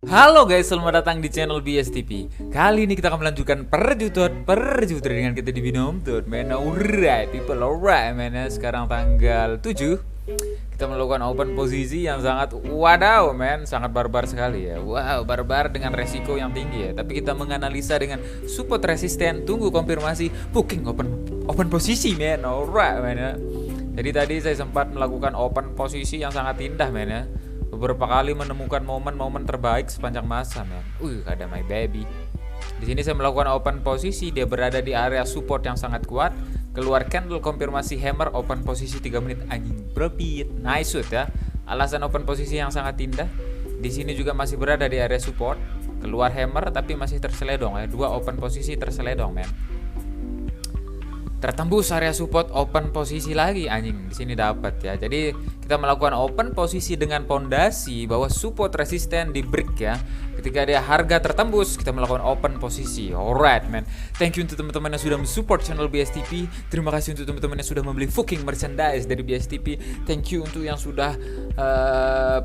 Halo guys, selamat datang di channel BSTP. Kali ini kita akan melanjutkan perjutot dengan kita di Binom man. Alright people, alright man. Sekarang tanggal 7. Kita melakukan open posisi yang sangat wadaw man, sangat barbar sekali ya. Wow, barbar dengan resiko yang tinggi ya. Tapi kita menganalisa dengan support resisten, tunggu konfirmasi, booking open posisi man. Alright man ya. Jadi tadi saya sempat melakukan open posisi yang sangat indah man ya. Beberapa kali menemukan momen-momen terbaik sepanjang masa, men. Ada my baby. Di sini saya melakukan open posisi, dia berada di area support yang sangat kuat. Keluar candle konfirmasi hammer open posisi 3 menit anjing profit. Nice shoot ya. Alasan open posisi yang sangat indah. Di sini juga masih berada di area support. Keluar hammer tapi masih terseledong ya. Dua open posisi terseledong, men. Tertembus area support, open posisi lagi anjing, di sini dapat ya. Jadi kita melakukan open posisi dengan pondasi bahwa support resisten di break ya. Ketika dia harga tertembus, kita melakukan open posisi. Alright man. Thank you untuk teman-teman yang sudah mensupport channel BSTP. Terima kasih untuk teman-teman yang sudah membeli fucking merchandise dari BSTP. Thank you untuk yang sudah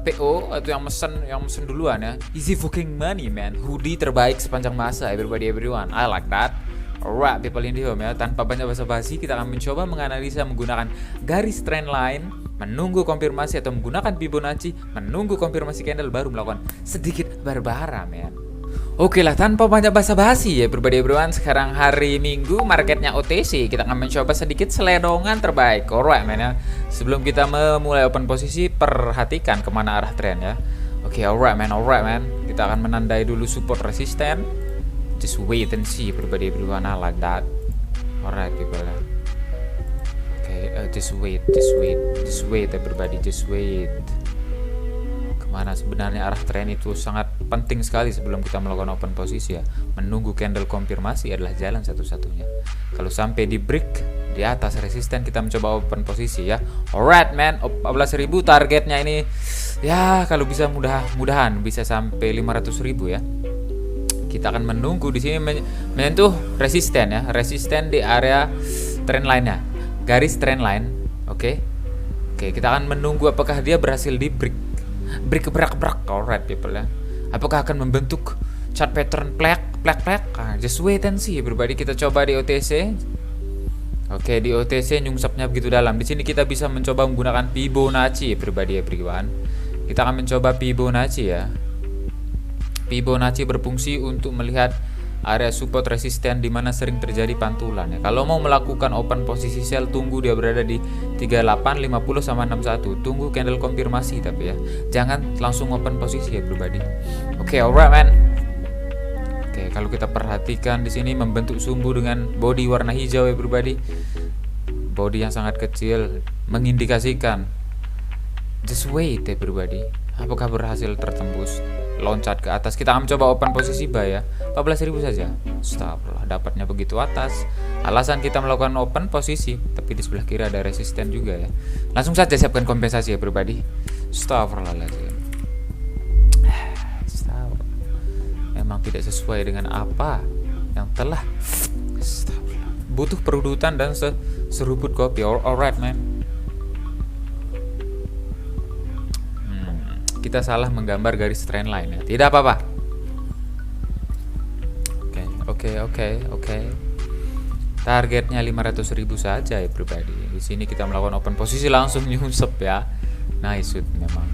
PO atau yang mesen duluan ya. Easy fucking money man. Hoodie terbaik sepanjang masa, everyone. I like that. Alright people in the home ya. Tanpa banyak basa-basi, kita akan mencoba menganalisa menggunakan garis trend line, menunggu konfirmasi atau menggunakan Fibonacci, menunggu konfirmasi candle baru melakukan sedikit barbara men. Oke lah, tanpa banyak basa-basi ya everyone. Sekarang hari Minggu, marketnya OTC. Kita akan mencoba sedikit seledongan terbaik. Alright men ya. Sebelum kita memulai open posisi, perhatikan kemana arah tren ya. Oke, alright man. Kita akan menandai dulu support resisten. Just wait and see everyone. I like that. Alright people. Okay, just wait everybody, just wait. Kemana sebenarnya arah tren itu sangat penting sekali sebelum kita melakukan open posisi ya. Menunggu candle konfirmasi adalah jalan satu-satunya. Kalau sampai di break di atas resisten, kita mencoba open posisi ya. Alright man, 14.000 targetnya ini ya, kalau bisa mudah-mudahan bisa sampai 500.000 ya. Kita akan menunggu di sini menyentuh resisten ya, resisten di area trend line-nya, garis trend line. Oke, kita akan menunggu apakah dia berhasil di break kebrak. Alright people ya. Apakah akan membentuk chart pattern plek. Just wait and see everybody. Kita coba di OTC. Oke, di OTC nyungsapnya begitu dalam. Di sini kita bisa mencoba menggunakan Fibonacci everyone. Kita akan mencoba Fibonacci ya. Fibonacci berfungsi untuk melihat area support resisten di mana sering terjadi pantulan ya. Kalau mau melakukan open posisi sell, tunggu dia berada di 38, 50 sama 61. Tunggu candle konfirmasi tapi ya. Jangan langsung open posisi ya everybody. Oke, alright man. Oke, kalau kita perhatikan di sini membentuk sumbu dengan body warna hijau everybody. Body yang sangat kecil mengindikasikan just wait everybody. Apakah berhasil tertembus? Loncat ke atas. Kita akan mencoba open posisi buy ya. 14.000 saja. Astagfirullah, dapatnya begitu atas. Alasan kita melakukan open posisi, tapi di sebelah kiri ada resisten juga ya. Langsung saja siapkan kompensasi ya pribadi. Astagfirullahaladzim. Memang tidak sesuai dengan apa yang telah butuh perudutan dan seruput kopi. Alright man. Kita salah menggambar garis trend line ya. Tidak apa-apa. Oke. Targetnya 500.000 saja ya pribadi. Di sini kita melakukan open posisi langsung nyungsep ya. Nice shoot memang.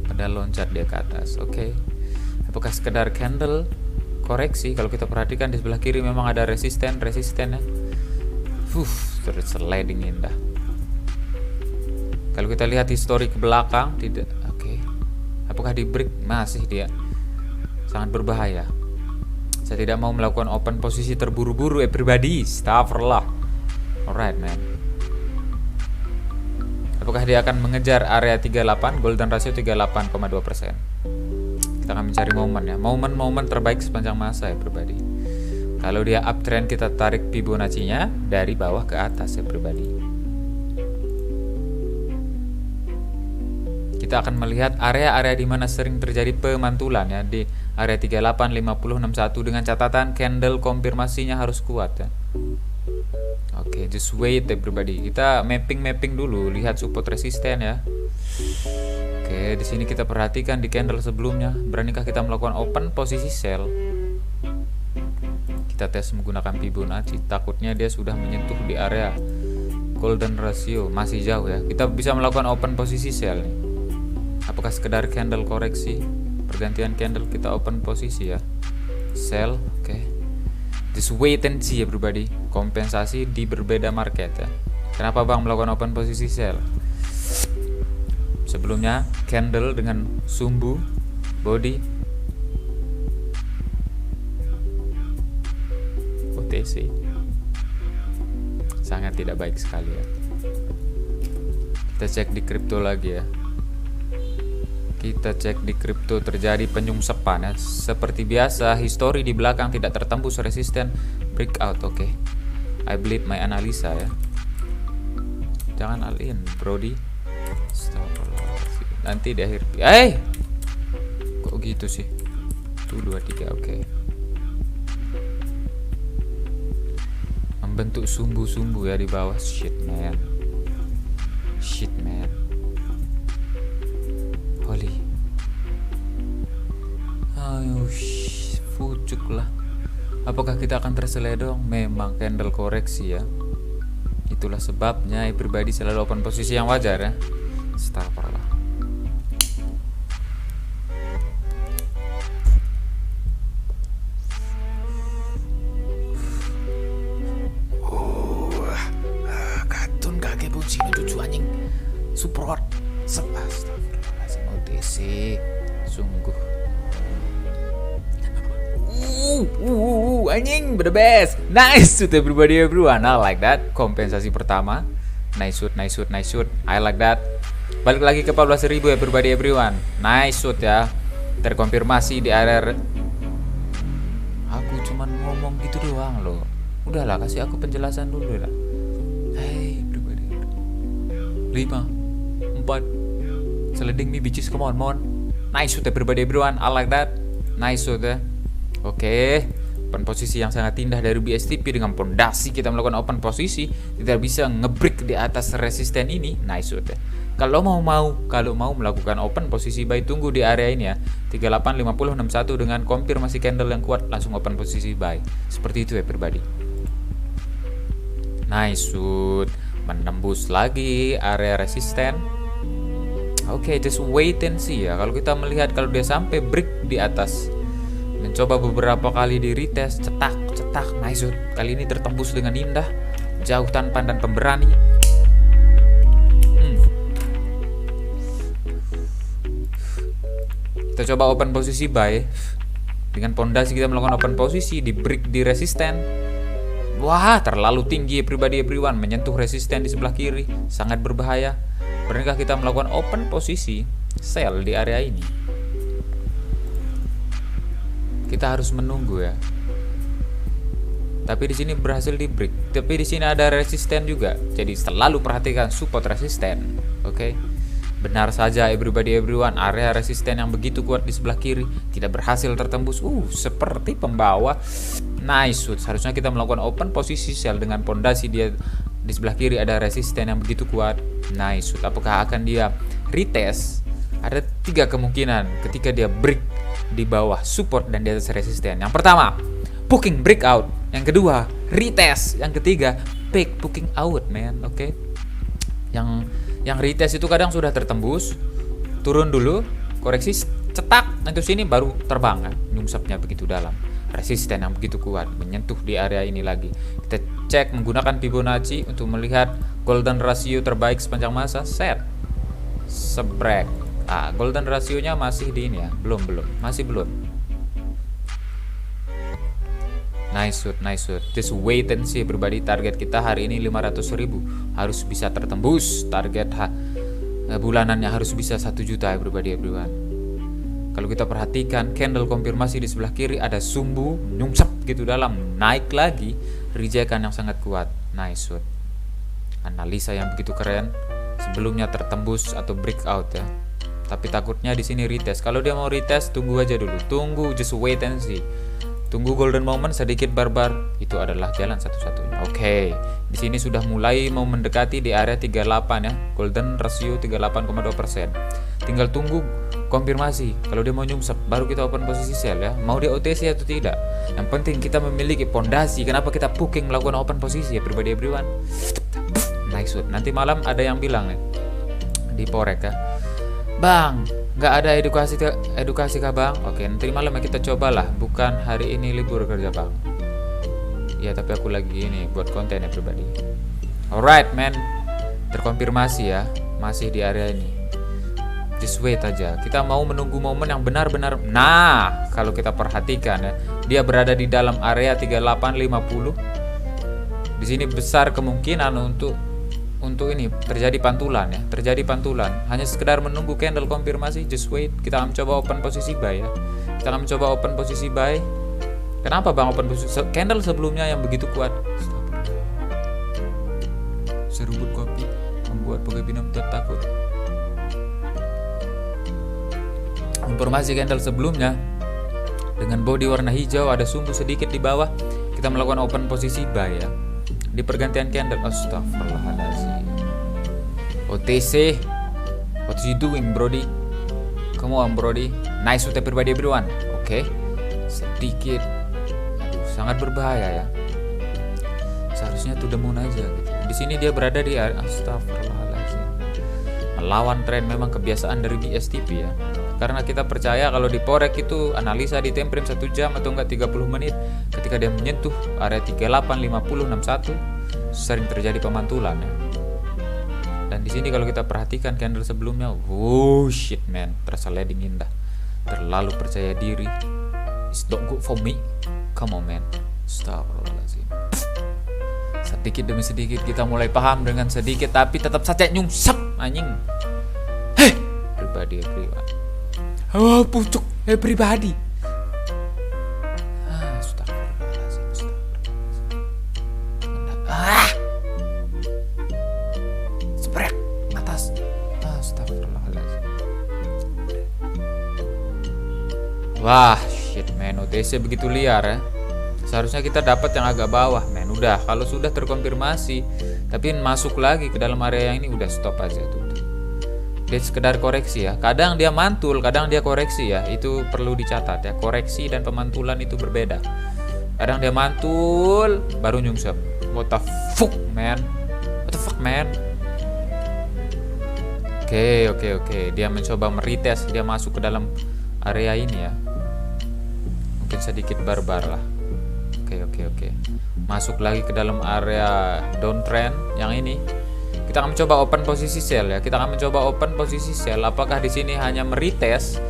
Padahal loncat dia ke atas. Oke. Apakah sekedar candle koreksi? Kalau kita perhatikan di sebelah kiri memang ada resisten ya. Terus sliding indah. Kalau kita lihat histori ke belakang tidak. Apakah di break? Masih dia sangat berbahaya. Saya tidak mau melakukan open posisi terburu-buru pribadi. Astagfirullah. Alright man. Apakah dia akan mengejar area 38, golden ratio 38,2%. Kita akan mencari momen ya. Momen terbaik sepanjang masa ya pribadi. Kalau dia uptrend, kita tarik Fibonacci-nya dari bawah ke atas ya pribadi. Kita akan melihat area-area di mana sering terjadi pemantulan ya, di area 38, 50, 61 dengan catatan candle konfirmasinya harus kuat ya. Oke, just wait everybody. Kita mapping dulu, lihat support resisten ya. Oke, di sini kita perhatikan di candle sebelumnya, beranikah kita melakukan open posisi sell? Kita tes menggunakan Fibonacci, takutnya dia sudah menyentuh di area golden ratio, masih jauh ya. Kita bisa melakukan open posisi sell nih. Apakah sekedar candle koreksi? Pergantian candle kita open posisi ya. Sell, oke. Just wait and see ya everybody. Kompensasi di berbeda market ya. Kenapa Bang melakukan open posisi sell? Sebelumnya candle dengan sumbu body OTC sangat tidak baik sekali ya. Kita cek di kripto lagi ya. Kita cek di kripto terjadi penyungsepan ya. Seperti biasa histori di belakang tidak tertembus resisten breakout. Oke. I believe my analisa ya. Jangan alin Brody. Nanti di akhir kok gitu sih. 1 2 3 oke. Membentuk sumbu-sumbu ya di bawah. Shit man. Holy. Ayo fucuk lah. Apakah kita akan terseledong? Memang candle koreksi ya. Itulah sebabnya pribadi selalu open posisi yang wajar ya. Astagfirullah. Sini cucu anjing support astagfirullahaladzim OTC sungguh anjing the best. Nice shoot everyone, I like that. Kompensasi pertama, nice shoot. I like that. Balik lagi ke 14.000 ya everyone. Nice shoot ya. Terkonfirmasi di area. Aku cuman ngomong gitu doang loh. Udahlah, kasih aku penjelasan dulu lah. 5 4 sliding me bitches, come on. Nice shoot everyone, I like that. Nice shoot ya. Oke, open posisi yang sangat indah dari BSTP dengan pondasi kita melakukan open posisi, tidak bisa ngebreak di atas resisten ini. Nice shoot ya. Kalau mau melakukan open posisi buy, tunggu di area ini ya 385061 dengan konfirmasi candle yang kuat langsung open posisi buy. Seperti itu ya pribadi. Nice shoot. Menembus lagi area resisten. Oke, just wait and see ya. Kalau kita melihat kalau dia sampai break di atas, mencoba beberapa kali di retest, cetak, nice shoot. Kali ini tertembus dengan indah, jauh tanpa dan pemberani. Kita coba open posisi buy. Dengan pondasi kita melakukan open posisi di break di resisten. Wah, terlalu tinggi pribadi everyone, menyentuh resisten di sebelah kiri, sangat berbahaya. Beranakah kita melakukan open posisi sell di area ini? Kita harus menunggu ya. Tapi di sini berhasil di break. Tapi di sini ada resisten juga. Jadi selalu perhatikan support resisten. Oke. Benar saja everyone, area resisten yang begitu kuat di sebelah kiri tidak berhasil tertembus. Seperti pembawa. Nice shoot. Seharusnya kita melakukan open posisi sell dengan pondasi dia di sebelah kiri ada resisten yang begitu kuat. Nice shoot. Apakah akan dia retest? Ada 3 kemungkinan ketika dia break di bawah support dan di atas resisten. Yang pertama, booking breakout. Yang kedua, retest. Yang ketiga, fake booking out, man. Oke. Yang retest itu kadang sudah tertembus, turun dulu, koreksi, cetak, nanti sini baru terbang kan, nyungsepnya begitu dalam. Resisten yang begitu kuat menyentuh di area ini lagi. Kita cek menggunakan Fibonacci untuk melihat golden ratio terbaik sepanjang masa. Set sebrek. Golden rasionya masih di ini ya, masih belum. Nice shoot. Just wait and see everybody. Target kita hari ini 500.000 harus bisa tertembus. Target bulanannya harus bisa 1 juta everyone. Kalau kita perhatikan candle konfirmasi di sebelah kiri ada sumbu nyungsep gitu dalam, naik lagi, rejekan yang sangat kuat. Nice shoot. Analisa yang begitu keren. Sebelumnya tertembus atau breakout ya. Tapi takutnya di sini retest. Kalau dia mau retest, tunggu aja dulu. Just wait and see. Tunggu golden moment sedikit barbar, itu adalah jalan satu-satunya. Oke, di sini sudah mulai mau mendekati di area 38 ya, golden ratio 38,2%. tinggal tunggu konfirmasi. Kalau dia mau nyungsep baru kita open posisi sell ya. Mau dia OTC atau tidak. Yang penting kita memiliki pondasi. Kenapa kita booking melakukan open posisi ya pribadi everyone. Nice one. Nanti malam ada yang bilang nih di Porek ya, Bang, nggak ada edukasi kah Bang? Oke, nanti malam ya kita cobalah. Bukan hari ini libur kerja Bang. Ya tapi aku lagi ini buat konten ya pribadi. Alright man, terkonfirmasi ya, masih di area ini. Just wait aja. Kita mau menunggu momen yang benar-benar. Nah, kalau kita perhatikan ya, dia berada di dalam area 3850. Di sini besar kemungkinan untuk ini terjadi pantulan ya, hanya sekedar menunggu candle konfirmasi. Just wait. Kita akan coba open posisi buy ya. Kenapa Bang open posisi? Candle sebelumnya yang begitu kuat. Seruput kopi membuat Boga Binomo takut. Informasi candle sebelumnya dengan body warna hijau, ada sumbu sedikit di bawah. Kita melakukan open posisi buy ya. Di pergantian candle, astagfirullahaladzim. OTC, what you doing Brody? Come on Brody. Nice with everybody everyone. Oke. Sedikit. Aduh, sangat berbahaya ya. Seharusnya to the moon aja gitu. Di sini dia berada di astagfirullahaladzim. Melawan tren memang kebiasaan dari BSTP ya. Karena kita percaya kalau di Porek itu analisa di time frame 1 jam atau enggak 30 menit, ketika dia menyentuh area 385061 sering terjadi pemantulan ya. Dan di sini kalau kita perhatikan candle sebelumnya, oh shit man, terasa leading indah. Terlalu percaya diri. It's not good for me. Come on man. Astagfirullahaladzim. Sedikit demi sedikit kita mulai paham, dengan sedikit tapi tetap saja nyungsep anjing. Hei, pribadi everyone. Oh, pucuk pribadi. Astagfirullahaladzim. Sprek atas. Astagfirullahaladzim. Wah, shit man, OTC begitu liar ya. Seharusnya kita dapat yang agak bawah men. Udah, kalau sudah terkonfirmasi tapi masuk lagi ke dalam area yang ini, udah stop aja tuh. Dia sekedar koreksi ya. Kadang dia mantul, kadang dia koreksi ya. Itu perlu dicatat ya. Koreksi dan pemantulan itu berbeda. Kadang dia mantul baru nyungsep. What the fuck man? Oke. Dia mencoba meretest, dia masuk ke dalam area ini ya. Mungkin sedikit barbar lah. Oke. Masuk lagi ke dalam area downtrend yang ini. Kita akan mencoba open posisi sell ya. Apakah di sini hanya meretest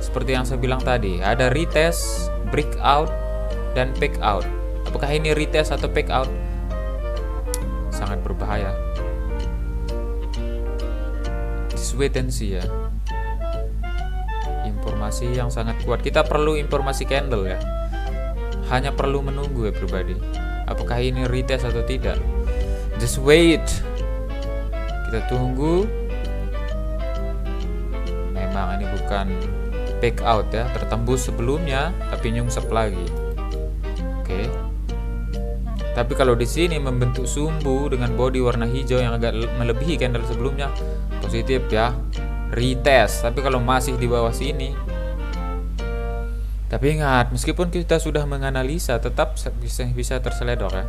seperti yang saya bilang tadi? Ada retest, breakout, dan pick out. Apakah ini retest atau pick out? Sangat berbahaya. Just wait and see ya. Informasi yang sangat kuat. Kita perlu informasi candle ya. Hanya perlu menunggu ya pribadi. Apakah ini retest atau tidak? Just wait. Kita tunggu. Memang ini bukan pick out ya, tertembus sebelumnya tapi nyungsep lagi. Oke. Tapi kalau di sini membentuk sumbu dengan body warna hijau yang agak melebihi candle sebelumnya, positif ya. Retest. Tapi kalau masih di bawah sini, tapi ingat, meskipun kita sudah menganalisa, tetap bisa terseledok ya.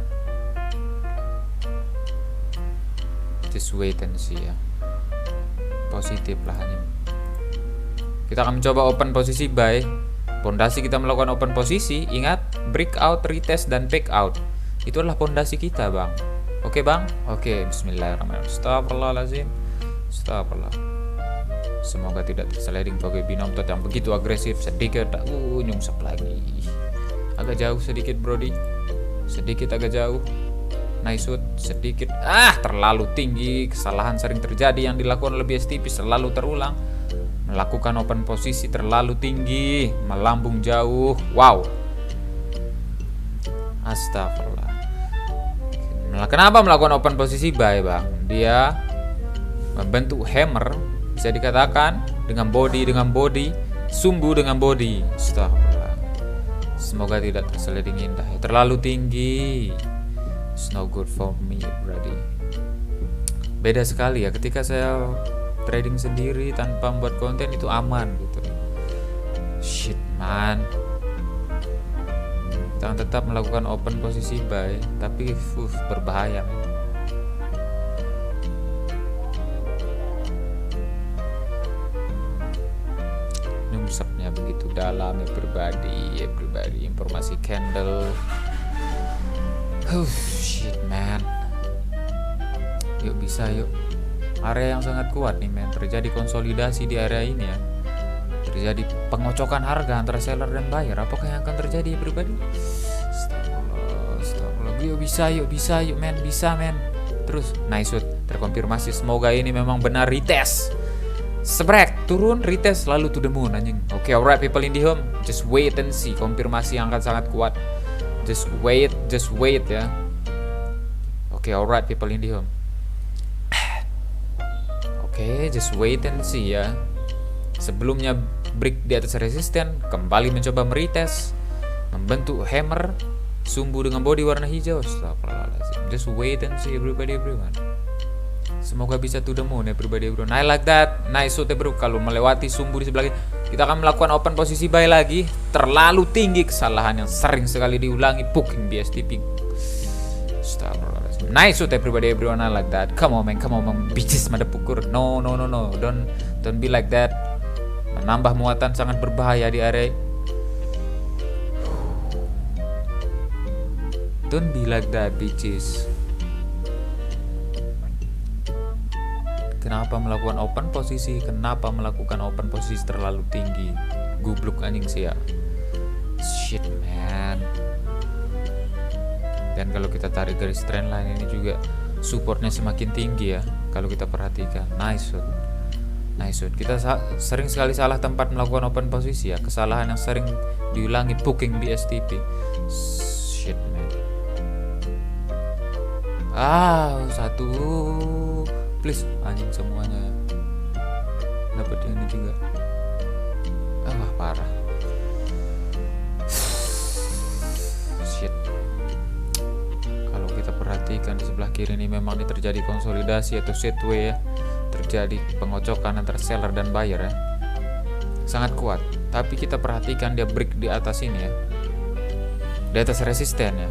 Just wait and see ya. Positif lah ini. Kita akan mencoba open posisi buy. Pondasi kita melakukan open posisi. Ingat, breakout, retest, dan pick out. Itu adalah pondasi kita bang. Oke bang? Oke, bismillahirrahmanirrahim. Astagfirullahaladzim. Astagfirullah. Semoga tidak tersliding Boga Binomo yang begitu agresif. Sedikit nyungsep lagi. Agak jauh sedikit Brody. Sedikit agak jauh. Nice shoot, sedikit terlalu tinggi. Kesalahan sering terjadi yang dilakukan oleh BSTP selalu terulang. Melakukan open posisi terlalu tinggi, melambung jauh. Wow. Astagfirullah. Kenapa melakukan open posisi buy bang? Dia membentuk hammer, bisa dikatakan dengan body, sumbu dengan body. Astagfirullah. Semoga tidak tersliding indah. Terlalu tinggi. It's no good for me, brother. Beda sekali ya ketika saya trading sendiri tanpa membuat konten itu aman gitu. Shit man. Kita tetap melakukan open posisi buy, tapi berbahaya man. Nyungsepnya begitu dalam ya pribadi informasi candle. Shit man. Yuk bisa yuk. Area yang sangat kuat nih men. Terjadi konsolidasi di area ini ya. Terjadi pengocokan harga antara seller dan buyer. Apakah yang akan terjadi pribadi? Astagfirullah. Yuk bisa yuk men. Bisa men. Terus nice shoot. Terkonfirmasi, semoga ini memang benar retest. Sebrek, turun, retest, lalu to the moon anjing. Oke, alright people in the home, just wait and see. Konfirmasi yang akan sangat kuat. Just wait ya. Oke, alright people in the home. Oke, just wait and see ya. Sebelumnya break di atas resisten, kembali mencoba meretest, membentuk hammer, sumbu dengan body warna hijau. Astagfirullahaladzim. Just wait and see everyone. Semoga bisa to the moon ya pribadi bro. I like that. Nice shot ya bro. Kalau melewati sumbu di sebelah kita akan melakukan open posisi buy lagi. Terlalu tinggi, kesalahan yang sering sekali diulangi. Booking BSTP. Astagfirullahaladzim. Nice shot ya pribadi bro. I like that. Come on man. Bitches mada pukur. No. Don't be like that. Menambah muatan sangat berbahaya di area. Don't be like that bitches. Kenapa melakukan open posisi? Kenapa melakukan open posisi terlalu tinggi? Gubluk anjing sih ya. Shit man. Dan kalau kita tarik garis trendline ini juga supportnya semakin tinggi ya. Kalau kita perhatikan. Nice shoot. Kita sering sekali salah tempat melakukan open posisi ya. Kesalahan yang sering diulangi booking BSTP. Shit man. Satu. Please anjing semuanya dapat ini juga. Parah. Shit. Kalau kita perhatikan di sebelah kiri ini memang ini terjadi konsolidasi atau sideway ya. Terjadi pengocokan antara seller dan buyer ya. Sangat kuat. Tapi kita perhatikan dia break di atas ini ya. Di atas resisten ya.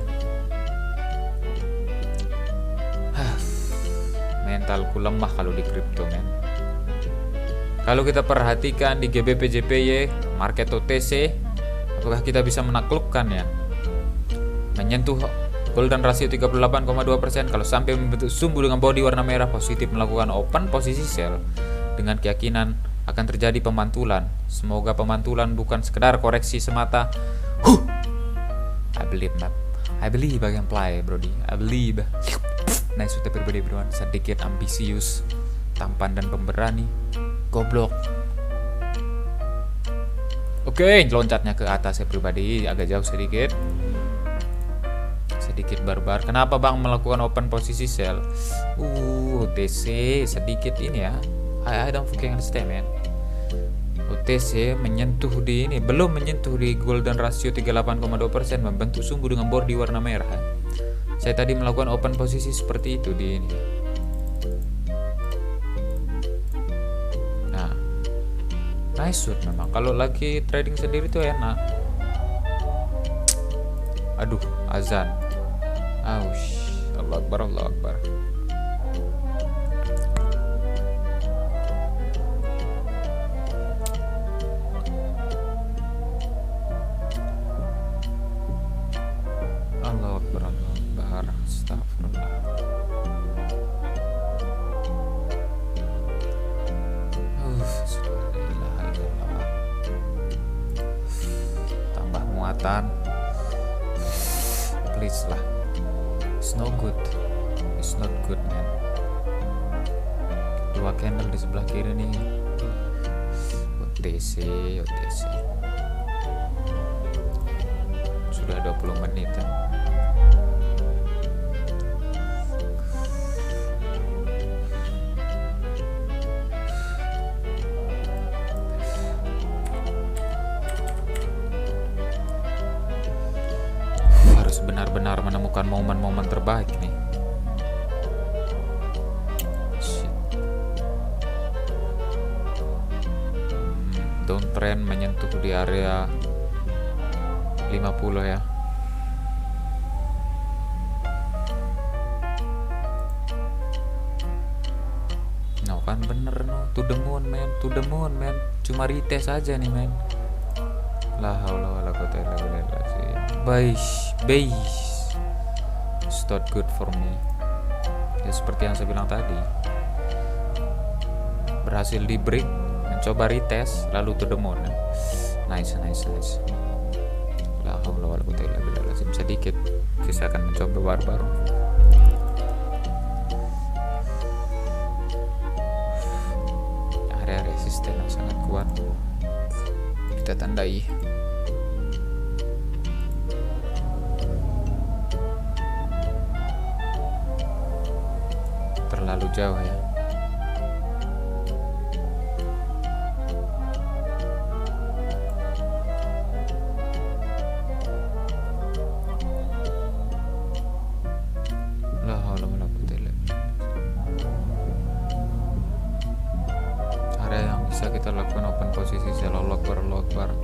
Mentalku lemah kalau di kripto men. Kalau kita perhatikan di GBP JPY market OTC, apakah kita bisa menaklukkan ya? Menyentuh golden ratio 38,2%. Kalau sampai membentuk sumbu dengan body warna merah positif, melakukan open posisi sell dengan keyakinan akan terjadi pemantulan. Semoga pemantulan bukan sekedar koreksi semata. I believe I can play brody. I believe. Nice sudah pribadi bro, sedikit ambisius, tampan dan pemberani. Goblok. Oke, loncatnya ke atas ya pribadi, agak jauh sedikit barbar. Kenapa bang melakukan open posisi sell? OTC sedikit ini ya. I don't fucking understand man. OTC menyentuh di ini, belum menyentuh di golden ratio 38,2%, membentuk sumbu dengan body warna merah. Saya tadi melakukan open posisi seperti itu di ini. Nah, nice shoot memang. Kalau lagi trading sendiri tuh enak. Aduh, azan. Allah Akbar. Astagfirullah. Tambah muatan. Please lah. It's not good man. Dua candle di sebelah kiri nih. OTC. Sudah 20 menit ya. Benar-benar menemukan momen-momen terbaik nih. Shit. trend menyentuh di area 50 ya. No kan bener no, to the moon man, to the moon man. Cuma retest aja nih man. La haula wala quwata illa billah. Base. It's not good for me. Ya seperti yang saya bilang tadi. Berhasil di break, mencoba retest, lalu to the moon. Nice. La haula wala quwata illa billah. Sedikit saya akan mencoba baru-baru. Area resisten yang sangat kuat kita tandai. Terlalu jauh ya. Area yang bisa kita lakukan open posisi selalu lokbar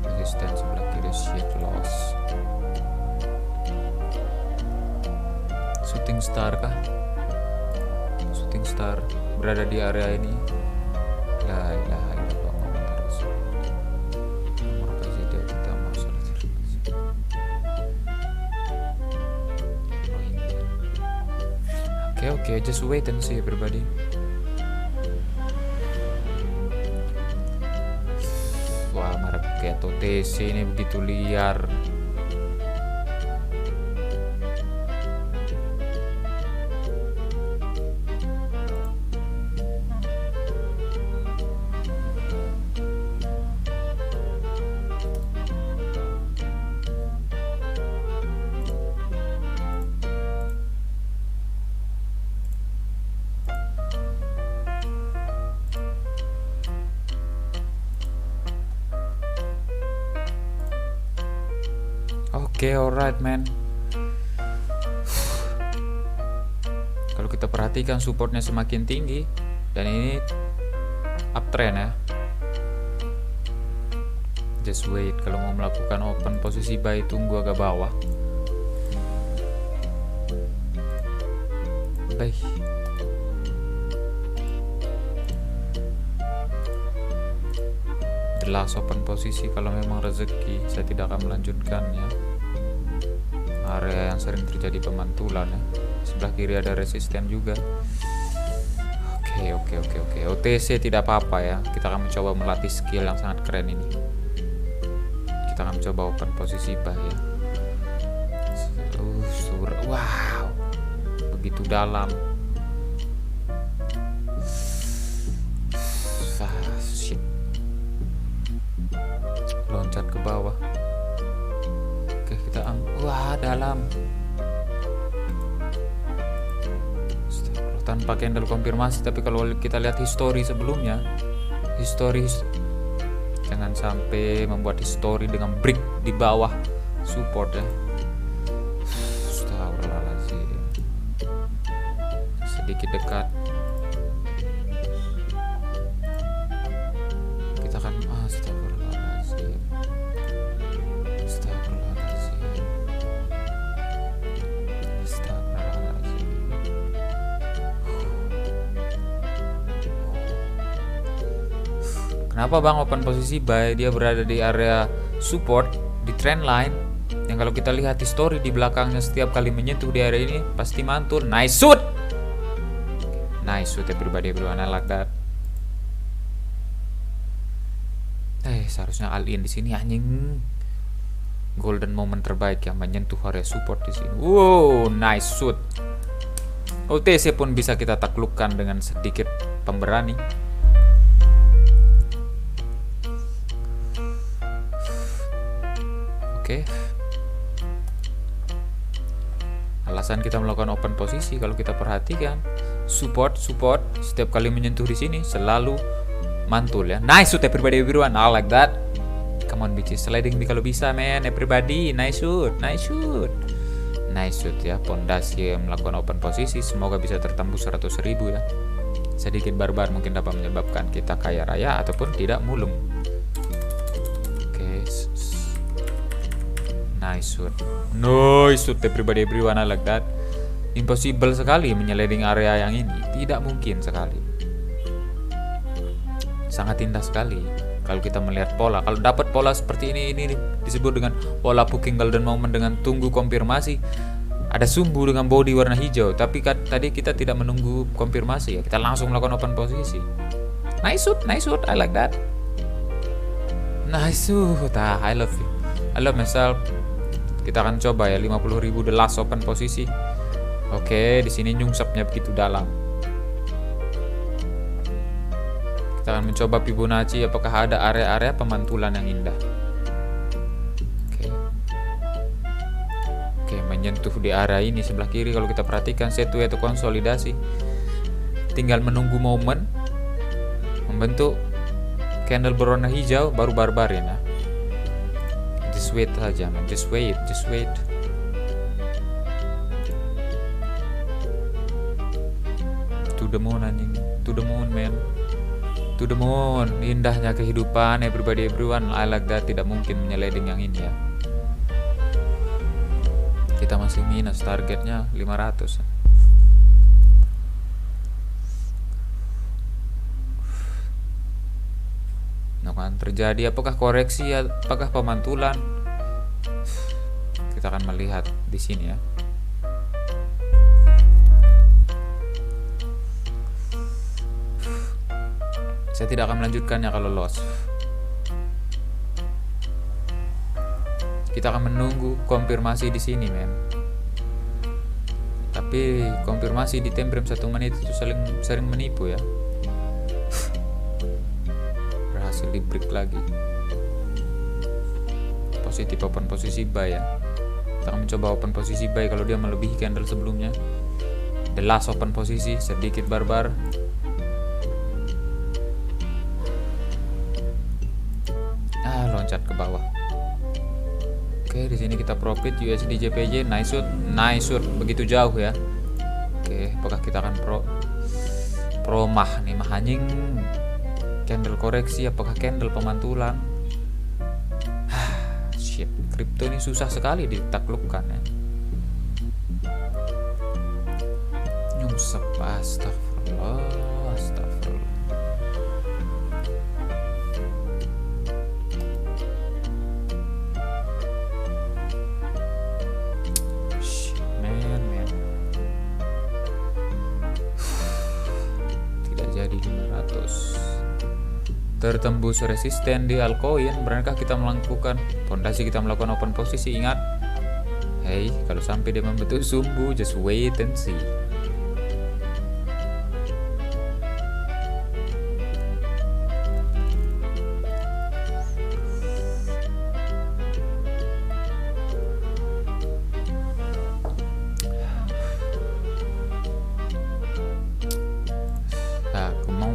resisten sebelah kiri shift loss. Shooting star kah? Shooting star berada di area ini. La ilaha illallah Muhammadur Rasulullah. Nomor presiden kita masalah Oke, just wait and see everybody. Wah, market OTC ini begitu liar. Oke, alright man. Kalau kita perhatikan supportnya semakin tinggi dan ini uptrend ya. Just wait, kalau mau melakukan open posisi buy tunggu agak bawah. Baik. Jelas open posisi kalau memang rezeki, saya tidak akan melanjutkannya. Area yang sering terjadi pemantulan ya. Sebelah kiri ada resisten juga. Oke. OTC tidak apa-apa ya. Kita akan mencoba melatih skill yang sangat keren ini. Kita akan mencoba open posisi buy ya. Wow, begitu dalam. Loncat ke bawah. Oke, kita wah, dalam. Tanpa candle konfirmasi, tapi kalau kita lihat histori sebelumnya, jangan sampai membuat histori dengan break di bawah support ya. Astagfirullahaladzim. Sedikit dekat. Kita akan astagfirullahaladzim. Kenapa bang open posisi buy? Dia berada di area support di trend line yang kalau kita lihat histori di belakangnya setiap kali menyentuh di area ini pasti mantul. Nice shoot everybody, I like that. Seharusnya all in di sini anjing. Golden moment terbaik yang menyentuh area support di sini. Wow, nice shoot. OTC pun bisa kita taklukkan dengan sedikit pemberani. Oke. Alasan kita melakukan open posisi kalau kita perhatikan support setiap kali menyentuh di sini selalu mantul ya. Nice shoot everyone, I like that. Come on bitches, sliding me kalau bisa man everybody. Nice shoot ya. Pondasi yang melakukan open posisi semoga bisa tertembus 100.000 ya. sedikit barbar mungkin dapat menyebabkan kita kaya raya ataupun tidak mulung. Oke, nice shoot everybody, everyone, I like that. Impossible sekali menyeliding area yang ini, tidak mungkin sekali. Sangat indah sekali kalau kita melihat pola. Kalau dapat pola seperti ini disebut dengan pola booking golden moment dengan tunggu konfirmasi. Ada sumbu dengan body warna hijau, tapi tadi kita tidak menunggu konfirmasi ya, kita langsung melakukan open posisi. Nice shoot, I like that. Nice shoot, I love you, I love myself. Kita akan coba ya 50.000 the last open posisi. Oke, di sini nyungsepnya begitu dalam. Kita akan mencoba Fibonacci, apakah ada area-area pemantulan yang indah. Oke, menyentuh di area ini sebelah kiri. Kalau kita perhatikan setway atau konsolidasi, tinggal menunggu momen membentuk candle berwarna hijau baru barbarin ya. Just wait saja man, just wait. To the moon anjing, to the moon man, to the moon. Indahnya kehidupan everybody, everyone, I like that. Tidak mungkin menyeliding yang ini ya. Kita masih minus, targetnya 500. Nah, akan terjadi apakah koreksi, apakah pemantulan? Kita akan melihat di sini ya. Saya tidak akan melanjutkannya kalau loss. Kita akan menunggu konfirmasi di sini, men. Tapi konfirmasi di time frame 1 menit itu sering menipu ya. Berhasil di break lagi. Positif open posisi buy ya. Kita akan mencoba open posisi buy kalau dia melebihi candle sebelumnya. The last open posisi sedikit barbar. Loncat ke bawah. Oke, di sini kita profit USD JPY, nice shoot, begitu jauh ya. Oke, apakah kita akan promah nih, anjing. Candle koreksi, apakah candle pemantulan? Shit, kripto ini susah sekali ditaklukkan ya. Nyungsep, astagfirullah. Jadi 500 tertembus resisten di altcoin. Beranakah kita melakukan fondasi, kita melakukan open posisi? Ingat, hey, kalau sampai dia membentuk sumbu, just wait and see.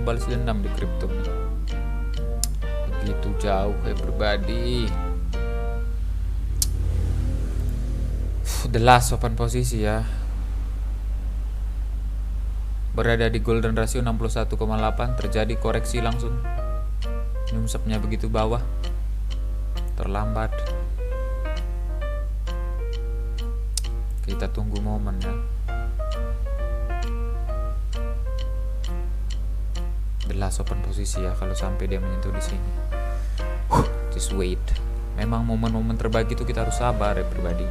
Balas dendam di kripto begitu jauh everybody. The last open posisi ya, berada di golden ratio 61,8. terjadi koreksi langsung, nyungsepnya begitu bawah, terlambat. Kita tunggu momen ya. The last open posisi ya, kalau sampai dia menyentuh di sini. Just wait. Memang momen-momen terbaik itu kita harus sabar ya pribadi.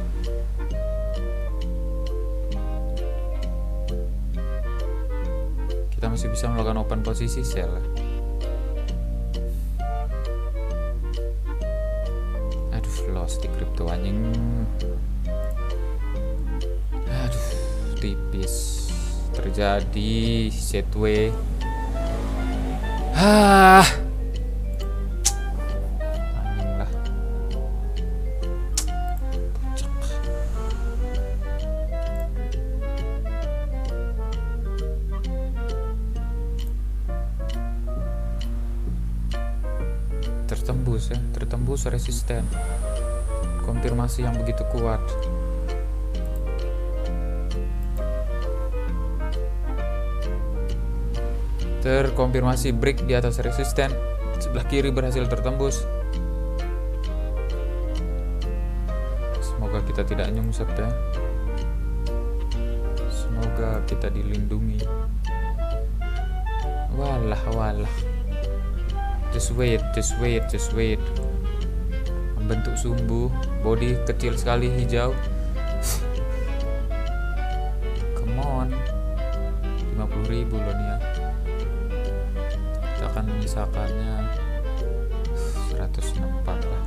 Kita masih bisa melakukan open posisi sell. Aduh, loss di kripto anjing. Aduh, tipis. Terjadi setway. Anjing lah. Tertembus resisten. Konfirmasi yang begitu kuat. Terkonfirmasi break di atas resisten. Sebelah kiri berhasil tertembus. Semoga kita tidak nyungsep ya. Semoga kita dilindungi. Walah. Just wait. Membentuk sumbu, body kecil sekali hijau. Come on. 50.000 loh nih ya. Kita akan menyisakannya 164 lah.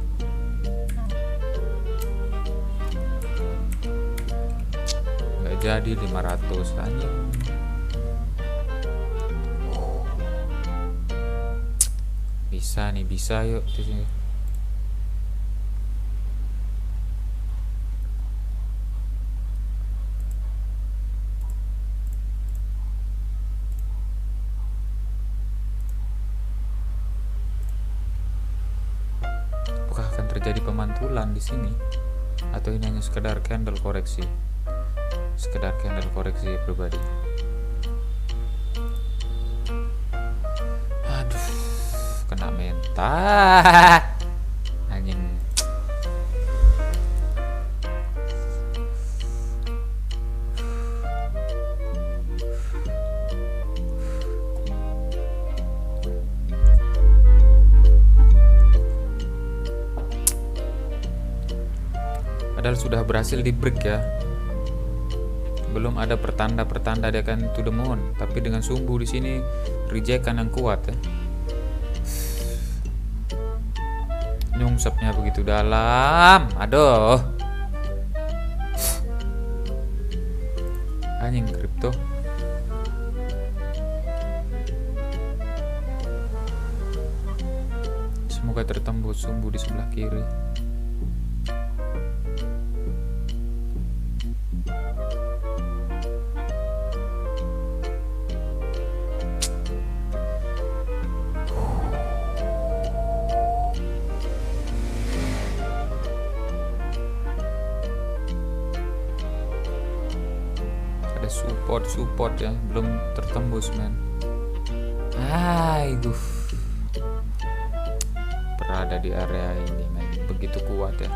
Nggak jadi 500 anjing. Bisa yuk di sini. Apakah akan terjadi pemantulan di sini atau ini hanya sekedar candle koreksi? Sekedar candle koreksi pribadi. Kena mental anjing. Padahal sudah berhasil di break ya. Belum ada pertanda dia akan to the moon, tapi dengan sumbu di sini rejekan yang kuat ya. Nyungsepnya begitu dalam. Aduh. Anjing kripto. Semoga tertembus sumbu di sebelah kiri. Support ya, belum tertembus men. Aduh, berada di area ini men, begitu kuat ya.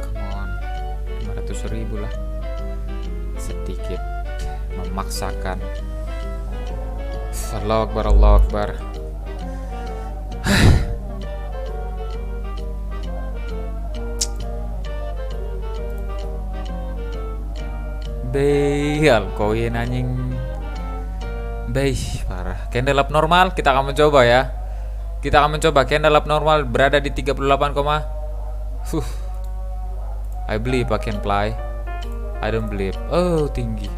Come on, 500.000 lah, sedikit memaksakan. Allahu Akbar. Koin anjing. Parah. Candle up normal kita akan mencoba ya. Kita akan mencoba candle up normal berada di 38, I believe I can fly. I don't believe. Oh, tinggi.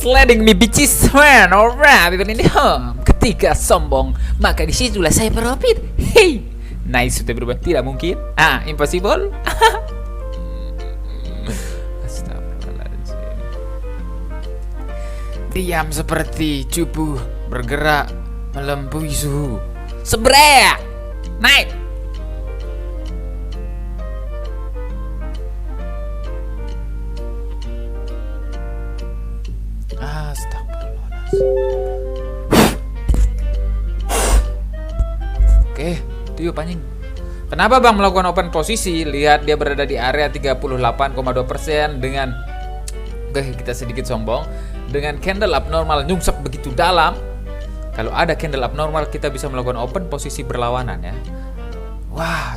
Sliding me bitches man, alright, people in the home. Ketika sombong, maka disitulah saya profit. Hey, nice sudah berubah, tidak mungkin. Impossible. Astagfirullahaladzim. Diam seperti cupu bergerak melampaui suhu. Sebreak, naik. Oke, itu yuk anjing. Kenapa Bang melakukan open posisi? Lihat dia berada di area 38,2% dengan kita sedikit sombong. Dengan candle abnormal nyungsep begitu dalam. Kalau ada candle abnormal, kita bisa melakukan open posisi berlawanan ya. Wah,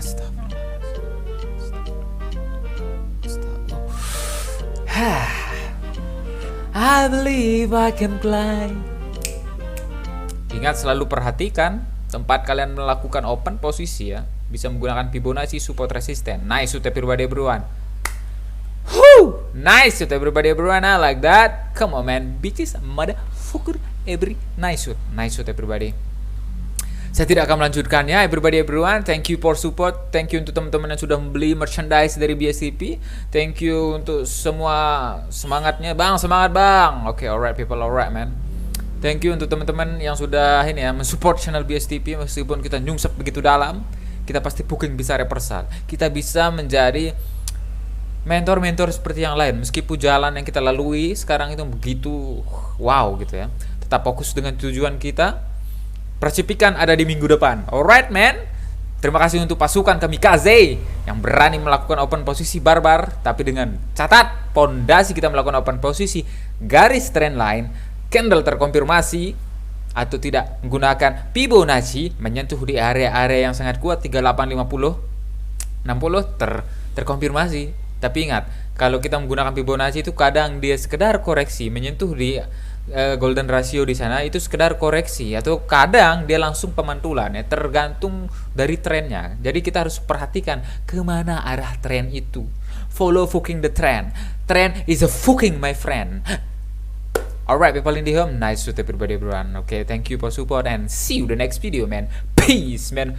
I believe I can fly. Ingat, selalu perhatikan tempat kalian melakukan open posisi ya. Bisa menggunakan Fibonacci support resistance. Nice to everybody everyone. Nice to everybody everyone. I like that. Come on man, bitches, motherfucker, nice to everybody. Saya tidak akan melanjutkannya. Everybody everyone, thank you for support. Thank you untuk teman-teman yang sudah membeli merchandise dari BSTP. Thank you untuk semua semangatnya, Bang. Semangat, Bang. Oke, alright people, alright man. Thank you untuk teman-teman yang sudah ini ya mensupport channel BSTP. Meskipun kita nyungsep begitu dalam, kita pasti booking bisa reversal. Kita bisa menjadi mentor-mentor seperti yang lain. Meskipun jalan yang kita lalui sekarang itu begitu wow gitu ya. Tetap fokus dengan tujuan kita. Percipikan ada di minggu depan. Alright man. Terima kasih untuk pasukan kamikaze yang berani melakukan open posisi barbar, tapi dengan catat pondasi kita melakukan open posisi garis trend line, candle terkonfirmasi atau tidak menggunakan Fibonacci menyentuh di area-area yang sangat kuat 38, 50, 60 terkonfirmasi. Tapi ingat, kalau kita menggunakan Fibonacci itu kadang dia sekedar koreksi menyentuh di golden ratio di sana, itu sekedar koreksi, atau kadang dia langsung pemantulan ya, tergantung dari trennya. Jadi kita harus perhatikan kemana arah tren itu. Follow fucking the trend. Trend is a fucking my friend. Alright people in the home, nice to everybody everyone. Okay, thank you for support and see you the next video man. Peace man.